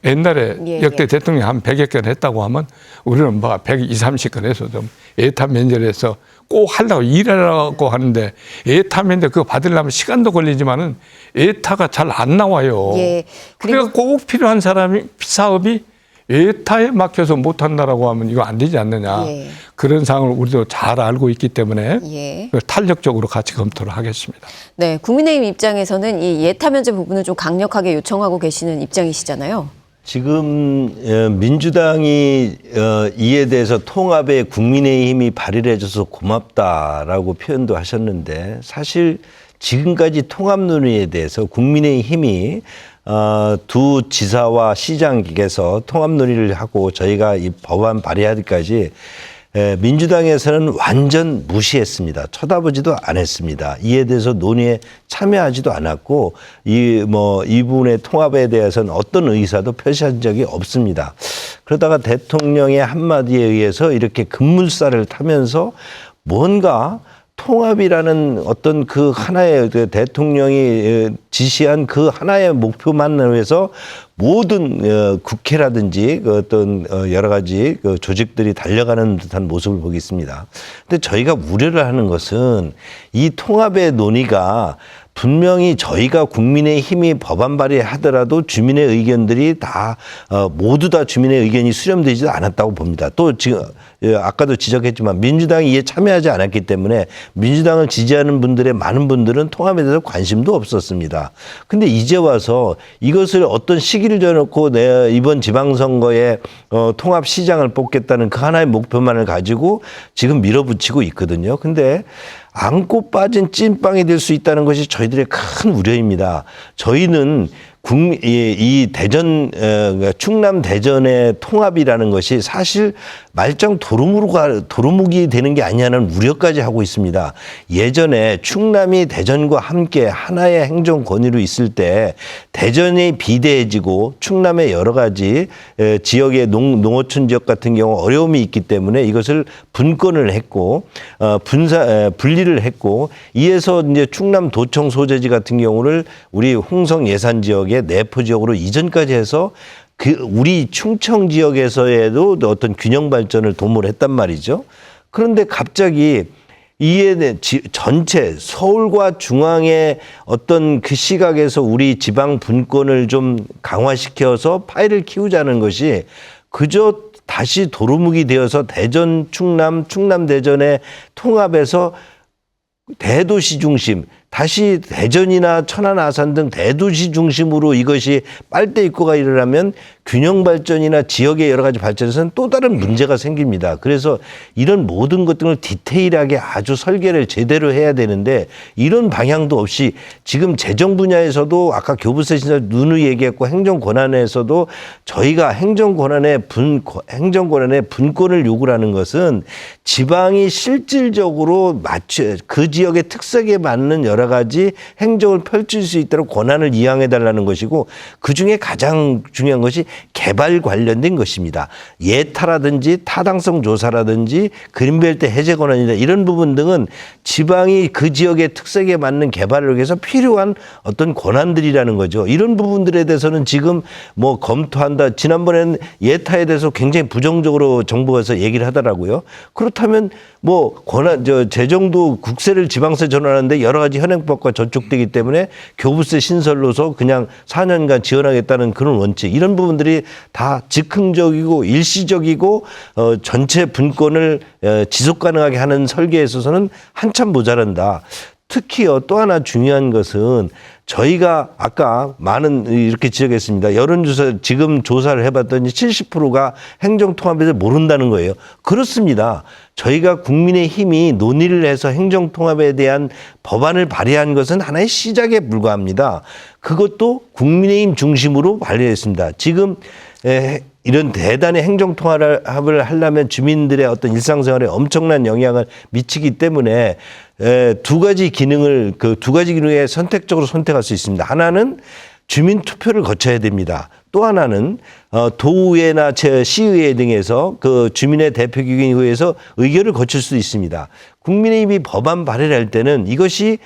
옛날에 역대 대통령이 한 100여 건 했다고 하면 우리는 뭐 120, 30건 해서 좀 예타 면제를 해서 꼭 하려고 일하라고 하는데 예타 면제 그거 받으려면 시간도 걸리지만은 예타가 잘 안 나와요. 그러니까 꼭 필요한 사업이 예타에 막혀서 못한다라고 하면 이거 안 되지 않느냐. 그런 상황을 우리도 잘 알고 있기 때문에 탄력적으로 같이 검토를 ha겠습니다. 네, 국민의힘 입장에서는 이 예타 면제 부분을 좀 강력하게 요청하고 계시는 입장이시잖아요. 지금 민주당이 이에 대해서 통합에 국민의힘이 발의를 해줘서 고맙다라고 표현도 하셨는데 사실 지금까지 통합 논의에 대해서 국민의힘이 두 지사와 시장에서 통합 논의를 하고 저희가 이 법안 발의하기까지 민주당에서는 완전 무시했습니다. 쳐다보지도 않았습니다. 이에 대해서 논의에 참여하지도 않았고 이 부분의 통합에 대해서는 어떤 의사도 표시한 적이 없습니다. 그러다가 대통령의 한마디에 의해서 이렇게 급물살을 타면서 뭔가 통합이라는 어떤 그 하나의 그 대통령이 지시한 그 하나의 목표만 위해서 모든 국회라든지 그 어떤 여러 가지 그 조직들이 달려가는 듯한 모습을 보겠습니다. 근데 저희가 우려를 하는 것은 이 통합의 논의가 분명히 저희가 국민의힘이 법안 발의하더라도 주민의 의견들이 다 모두 다 주민의 의견이 수렴되지도 않았다고 봅니다. 또 지금 아까도 지적했지만 민주당이 이에 참여하지 않았기 때문에 민주당을 지지하는 분들의 많은 분들은 통합에 대해서 관심도 없었습니다. 근데 이제 와서 이것을 어떤 시기를 정해놓고 이번 지방선거에 통합 시장을 뽑겠다는 그 하나의 목표만을 가지고 지금 밀어붙이고 있거든요. 근데 안고 빠진 찐빵이 될 수 있다는 것이 저희들의 큰 우려입니다. 저희는 이 대전, 충남 대전의 통합이라는 것이 사실 말짱 도루묵이 되는 게 아니냐는 우려까지 하고 있습니다. 예전에 충남이 대전과 함께 하나의 행정 권위로 있을 때 대전이 비대해지고 충남의 여러 가지 지역의 농어촌 지역 같은 경우 어려움이 있기 때문에 이것을 분권을 했고 분리를 했고 이에서 이제 충남 도청 소재지 같은 경우를 우리 홍성 예산 지역의 내포 지역으로 이전까지 해서 우리 충청 지역에서에도 어떤 균형 발전을 도모를 했단 말이죠. 그런데 갑자기 이에 전체 서울과 중앙의 어떤 그 시각에서 우리 지방 분권을 좀 강화시켜서 파일을 키우자는 것이 그저 다시 도루묵이 되어서 대전, 충남 대전의 통합에서 대도시 중심, 다시 대전이나 천안, 아산 등 대도시 중심으로 이것이 빨대 입고가 일어나면 균형 발전이나 지역의 여러 가지 발전에서는 또 다른 문제가 생깁니다. 그래서 이런 모든 것들을 디테일하게 아주 설계를 제대로 해야 되는데 이런 방향도 없이 지금 재정 분야에서도 아까 교부세 신설 누누이 얘기했고 행정 권한에서도 저희가 행정 권한의 분권을 요구하는 것은 지방이 실질적으로 그 지역의 특색에 맞는 여러 가지 행정을 펼칠 수 있도록 권한을 이양해달라는 것이고 그중에 가장 중요한 것이 개발 관련된 것입니다. 예타라든지 타당성 조사라든지 그린벨트 해제 권한이나 이런 부분 등은 지방이 그 지역의 특색에 맞는 개발을 위해서 필요한 어떤 권한들이라는 거죠. 이런 부분들에 대해서는 지금 검토한다. 지난번에는 예타에 대해서 굉장히 부정적으로 정부에서 얘기를 하더라고요. 그렇다면 재정도 국세를 지방세 전환하는데 여러 가지 현행법과 저촉되기 때문에 교부세 신설로서 그냥 4년간 지원하겠다는 그런 원칙 이런 부분들이 다 즉흥적이고 일시적이고 전체 분권을 지속 가능하게 하는 설계에 있어서는 한참 모자란다. 특히요 또 하나 중요한 것은 저희가 아까 이렇게 지적했습니다. 여론조사 지금 조사를 해봤더니 70%가 행정통합에서 모른다는 거예요. 그렇습니다. 저희가 국민의힘이 논의를 해서 행정통합에 대한 법안을 발의한 것은 하나의 시작에 불과합니다. 그것도 국민의힘 중심으로 발의했습니다. 지금 이런 대단히 행정통합을 하려면 주민들의 어떤 일상생활에 엄청난 영향을 미치기 때문에 두 가지 기능을 선택적으로 선택할 수 있습니다. 하나는 주민 투표를 거쳐야 됩니다. 또 하나는 도의회나 시의회 등에서 그 주민의 대표기관에 의해서 의결을 거칠 수 있습니다. 국민의힘이 법안 발의를 할 때는 이것이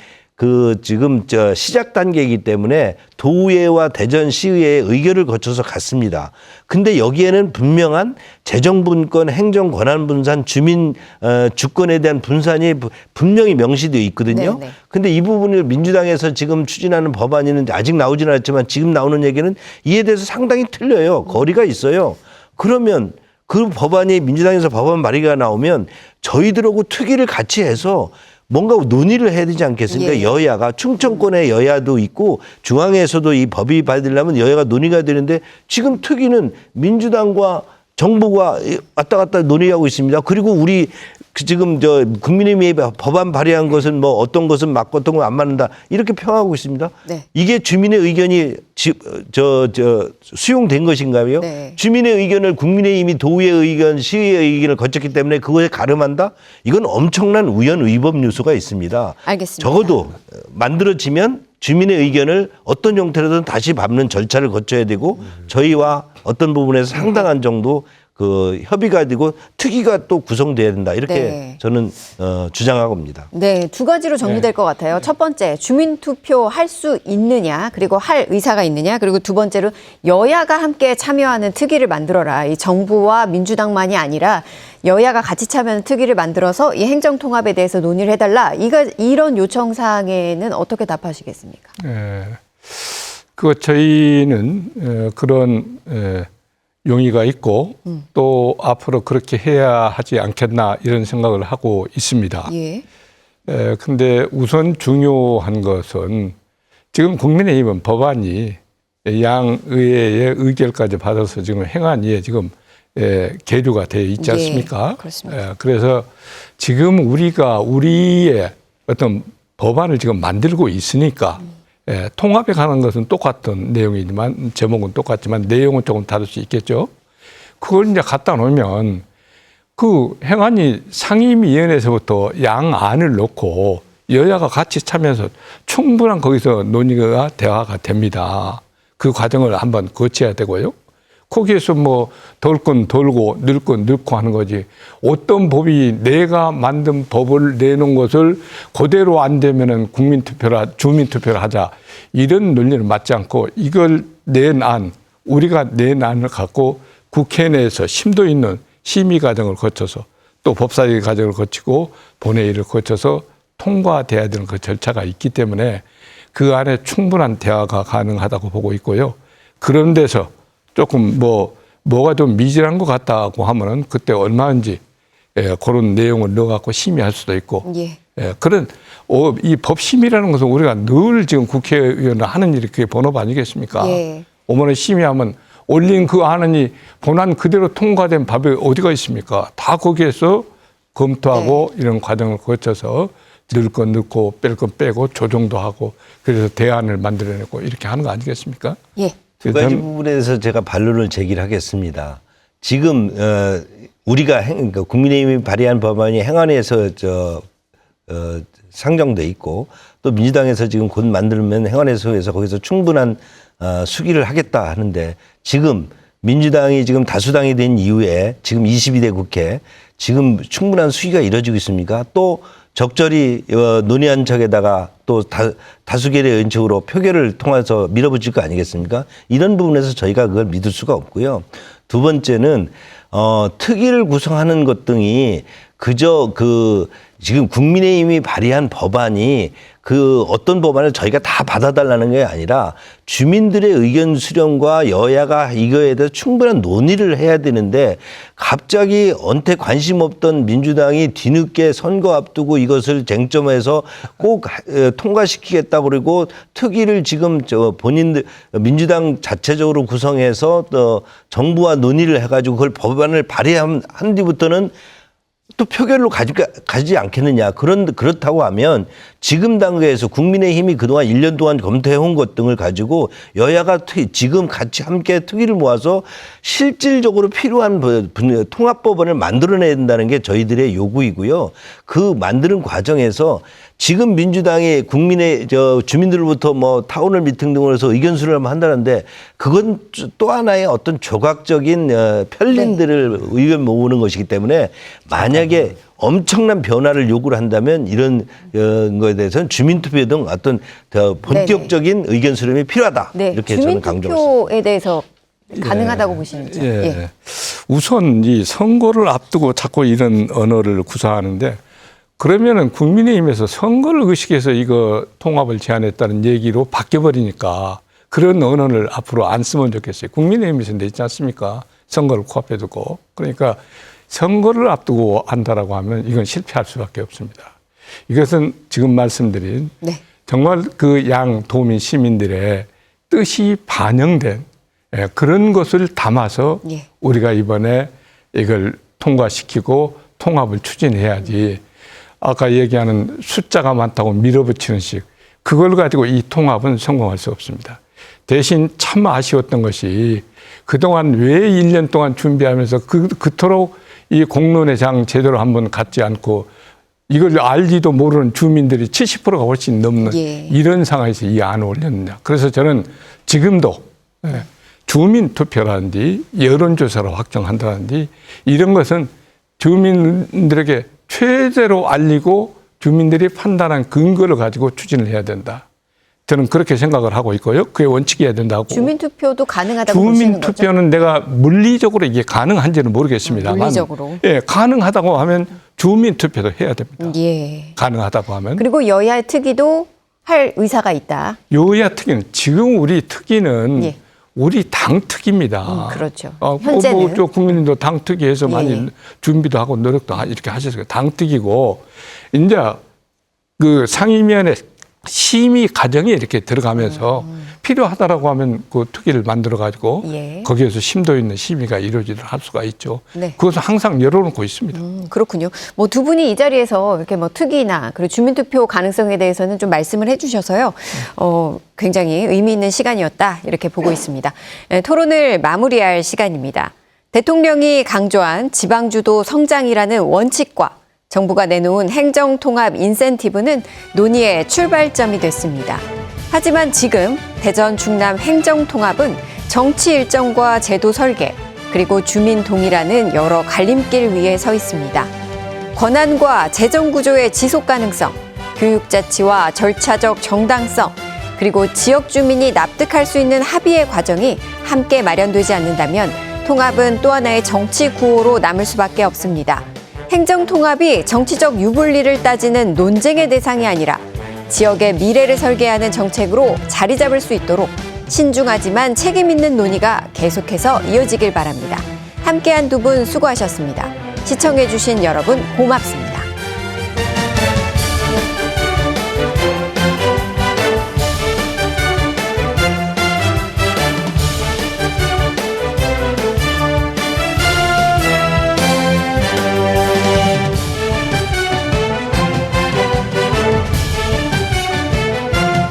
지금 시작 단계이기 때문에 도의회와 대전시의회의 의결을 거쳐서 갔습니다. 근데 여기에는 분명한 재정분권, 행정권한 분산, 주민 주권에 대한 분산이 분명히 명시되어 있거든요. 네네. 근데 이 부분을 민주당에서 지금 추진하는 법안이 아직 나오지는 않았지만 지금 나오는 얘기는 이에 대해서 상당히 틀려요. 거리가 있어요. 그러면 그 법안이 민주당에서 법안 발의가 나오면 저희들하고 특위를 같이 해서 뭔가 논의를 해야 되지 않겠습니까? 예. 여야가 충청권의 여야도 있고 중앙에서도 이 법이 발의되려면 여야가 논의가 되는데 지금 특위는 민주당과 정부가 왔다 갔다 논의하고 있습니다. 그리고 우리 지금 저 국민의힘이 법안 발의한 것은 뭐 어떤 것은 맞고 어떤 건 안 맞는다 이렇게 평하고 있습니다. 네. 이게 주민의 의견이 수용된 것인가요? 네. 주민의 의견을 국민의힘이 도의회 의견, 시의회 의견을 거쳤기 때문에 그것에 가름한다? 이건 엄청난 우연 위법 요소가 있습니다. 알겠습니다. 적어도 만들어지면 주민의 의견을 어떤 형태로든 다시 밟는 절차를 거쳐야 되고 저희와 어떤 부분에서 상당한 정도 그 협의가 되고 특위가 또 구성돼야 된다 이렇게 네. 저는 주장하고 옵니다. 네, 두 가지로 정리될 것 같아요. 첫 번째, 주민투표 할 수 있느냐, 그리고 할 의사가 있느냐, 그리고 두 번째로 여야가 함께 참여하는 특위를 만들어라. 이 정부와 민주당만이 아니라 여야가 같이 참여하는 특위를 만들어서 이 행정통합에 대해서 논의를 해달라. 이런 요청 사항에는 어떻게 답하시겠습니까? 저희는 그런 용의가 있고 또 앞으로 그렇게 해야 하지 않겠나 이런 생각을 하고 있습니다. 예. 근데 우선 중요한 것은 지금 국민의힘은 법안이 양의회의 의결까지 받아서 지금 행안위에 지금 계류가 되어 있지 않습니까? 예, 그렇습니다. 그래서 지금 우리가 우리의 어떤 법안을 지금 만들고 있으니까 통합에 관한 것은 똑같은 내용이지만 제목은 똑같지만 내용은 조금 다를 수 있겠죠. 그걸 이제 갖다 놓으면 그 행안위 상임위원회에서부터 양안을 놓고 여야가 같이 참여해서 충분한 거기서 논의가 대화가 됩니다. 그 과정을 한번 거쳐야 되고요. 거기에서 뭐 돌 건 돌고 넣을 건 넣고 하는 거지. 어떤 법이 내가 만든 법을 내놓은 것을 그대로 안 되면은 주민투표를 하자. 이런 논리는 맞지 않고 이걸 우리가 낸 안을 갖고 국회 내에서 심도 있는 심의 과정을 거쳐서 또 법사위 과정을 거치고 본회의를 거쳐서 통과돼야 되는 그 절차가 있기 때문에 그 안에 충분한 대화가 가능하다고 보고 있고요. 그런 데서 조금 뭐가 좀 미진한 것 같다고 하면은 그때 얼마인지 그런 내용을 넣어갖고 심의할 수도 있고. 예. 그런 이 법심의라는 것은 우리가 늘 지금 국회의원을 하는 일이 그게 본업 아니겠습니까? 예. 오면은 심의하면 올린 그 안이 본안 그대로 통과된 법이 어디가 있습니까? 다 거기에서 검토하고 이런 과정을 거쳐서 넣을 건 넣고 뺄 건 빼고 조정도 하고 그래서 대안을 만들어내고 이렇게 하는 거 아니겠습니까? 예. 두 가지 부분에 대해서 제가 반론을 제기하겠습니다. 지금 우리가 그러니까 국민의힘이 발의한 법안이 행안위에서 상정돼 있고 또 민주당에서 지금 곧 만들면 행안위에서 거기서 충분한 수기를 하겠다 하는데 지금 민주당이 지금 다수당이 된 이후에 지금 22대 국회 지금 충분한 수기가 이루어지고 있습니까? 또 적절히 논의한 척에다가 또 다수결의 연척으로 표결을 통해서 밀어붙일 거 아니겠습니까? 이런 부분에서 저희가 그걸 믿을 수가 없고요. 두 번째는 특위를 구성하는 것 등이 그저 지금 국민의힘이 발의한 법안이 어떤 법안을 저희가 다 받아달라는 게 아니라 주민들의 의견 수렴과 여야가 이거에 대해서 충분한 논의를 해야 되는데 갑자기 언뜻 관심 없던 민주당이 뒤늦게 선거 앞두고 이것을 쟁점에서 꼭 통과시키겠다고 그러고 특위를 지금 민주당 자체적으로 구성해서 정부와 논의를 해가지고 그걸 법안을 발의한 뒤부터는 또 표결로 가지 않겠느냐. 그렇다고 하면 지금 단계에서 국민의힘이 그동안 1년 동안 검토해온 것 등을 가지고 여야가 지금 같이 함께 특위를 모아서 실질적으로 필요한 통합법안을 만들어내야 된다는 게 저희들의 요구이고요. 그 만드는 과정에서 지금 민주당이 주민들로부터 타운홀 미팅 등으로 해서 의견 수렴을 한다는데 그건 또 하나의 어떤 조각적인 편린들을 의견 모으는 것이기 때문에 만약에 엄청난 변화를 요구를 한다면 이런 거에 대해서는 주민투표 등 어떤 본격적인 의견 수렴이 필요하다. 네. 이렇게 저는 강조했습니다. 주민투표에 대해서 가능하다고 보시는지. 예. 우선 이 선거를 앞두고 자꾸 이런 언어를 구사하는데 그러면은 국민의힘에서 선거를 의식해서 이거 통합을 제안했다는 얘기로 바뀌어버리니까 그런 언어를 앞으로 안 쓰면 좋겠어요. 국민의힘에서 냈지 않습니까? 선거를 코앞에 두고. 그러니까 선거를 앞두고 한다라고 하면 이건 실패할 수밖에 없습니다. 이것은 지금 말씀드린 정말 그 양도민 시민들의 뜻이 반영된 그런 것을 담아서 우리가 이번에 이걸 통과시키고 통합을 추진해야지 아까 얘기하는 숫자가 많다고 밀어붙이는 식 그걸 가지고 이 통합은 성공할 수 없습니다. 대신 참 아쉬웠던 것이 그동안 왜 1년 동안 준비하면서 그토록 이 공론의 장 제대로 한번 갖지 않고 이걸 알지도 모르는 주민들이 70%가 훨씬 넘는 예. 이런 상황에서 이 안을 올렸느냐. 그래서 저는 지금도 주민투표라든지 여론조사로 확정한다든지 이런 것은 주민들에게 최대로 알리고 주민들이 판단한 근거를 가지고 추진을 해야 된다. 저는 그렇게 생각을 하고 있고요. 그게 원칙이어야 된다고. 주민투표도 가능하다고 보시는 거죠? 주민투표는 내가 물리적으로 이게 가능한지는 모르겠습니다만 물리적으로. 예, 가능하다고 하면 주민투표도 해야 됩니다. 예. 가능하다고 하면. 그리고 여야 특위도 할 의사가 있다. 여야 특위는 지금 우리 특위는 예. 우리 당 특위입니다. 그렇죠. 현재는. 저 국민님도 당 특위에서 많이 예. 준비도 하고 노력도 이렇게 하셨어요. 당 특위고 이제 그 상임위원회 심의 과정에 이렇게 들어가면서 필요하다라고 하면 그 특위를 만들어 가지고 예. 거기에서 심도 있는 심의가 이루어지도록 할 수가 있죠. 네. 그것은 항상 열어놓고 있습니다. 그렇군요. 뭐 두 분이 이 자리에서 이렇게 뭐 특위나 그리고 주민투표 가능성에 대해서는 좀 말씀을 해주셔서요. 굉장히 의미 있는 시간이었다 이렇게 보고 있습니다. 토론을 마무리할 시간입니다. 대통령이 강조한 지방주도 성장이라는 원칙과 정부가 내놓은 행정통합 인센티브는 논의의 출발점이 됐습니다. 하지만 지금 대전 충남 행정통합은 정치 일정과 제도 설계, 그리고 주민 동의라는 여러 갈림길 위에 서 있습니다. 권한과 재정 구조의 지속 가능성, 교육자치와 절차적 정당성, 그리고 지역 주민이 납득할 수 있는 합의의 과정이 함께 마련되지 않는다면 통합은 또 하나의 정치 구호로 남을 수밖에 없습니다. 행정통합이 정치적 유불리를 따지는 논쟁의 대상이 아니라 지역의 미래를 설계하는 정책으로 자리 잡을 수 있도록 신중하지만 책임 있는 논의가 계속해서 이어지길 바랍니다. 함께한 두 분 수고하셨습니다. 시청해주신 여러분 고맙습니다.